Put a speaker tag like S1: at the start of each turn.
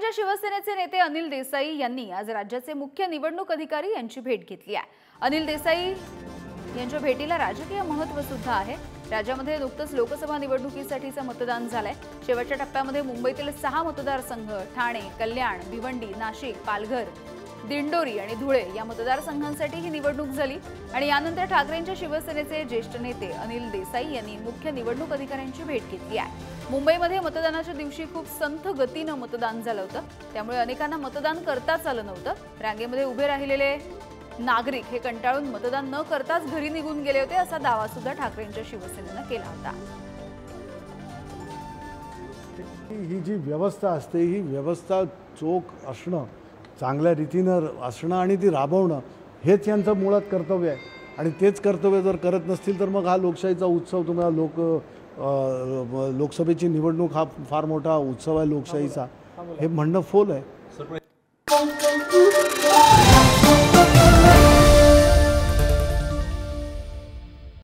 S1: ठाकरेंच्या शिवसेनेचे नेते अनिल देसाई यांनी आज राज्याचे मुख्य निवडणूक अधिकारी यांची भेट घेतली आहे। अनिल देसाई यांच्या भेटीला राजकीय महत्त्व सुद्धा आहे। राज्यामध्ये नुकतंच लोकसभा निवडणुकीसाठीचं मतदान झालंय। शेवटच्या टप्प्यामध्ये मुंबईतील 6 मतदारसंघ ठाणे, कल्याण, भिवंडी, नाशिक, पालघर, दिंडोरी आणि धुळे या मतदारसंघांसाठी ही निवडणूक झाली आणि यानंतर ठाकरेंच्या शिवसेनेचे ज्येष्ठ नेते अनिल देसाई यांनी मुख्य निवडणूक अधिकाऱ्यांची भेट घेतली आहे। मुंबईमध्ये मतदानाच्या दिवशी खूप संथ गतीने मतदान झालं होतं, त्यामुळे अनेकांना मतदान करताच आलं नव्हतं। रांगेमध्ये उभे राहिलेले नागरिक हे कंटाळून मतदान न करताच घरी निघून गेले होते, असा दावा सुद्धा ठाकरेंच्या शिवसेनेने केला होता।
S2: ही जी व्यवस्था असते, ही व्यवस्था चोख असणं, चांगल्या रीतीनं असणं आणि ती राबवणं हेच यांचं मुळात कर्तव्य आहे। आणि तेच कर्तव्य जर करत नसतील तर मग हा लोकशाहीचा उत्सव, तुम्हाला लोकसभेची निवडणूक हा फार मोठा उत्सव आहे लोकशाहीचा, हे म्हणणं फोल आहे।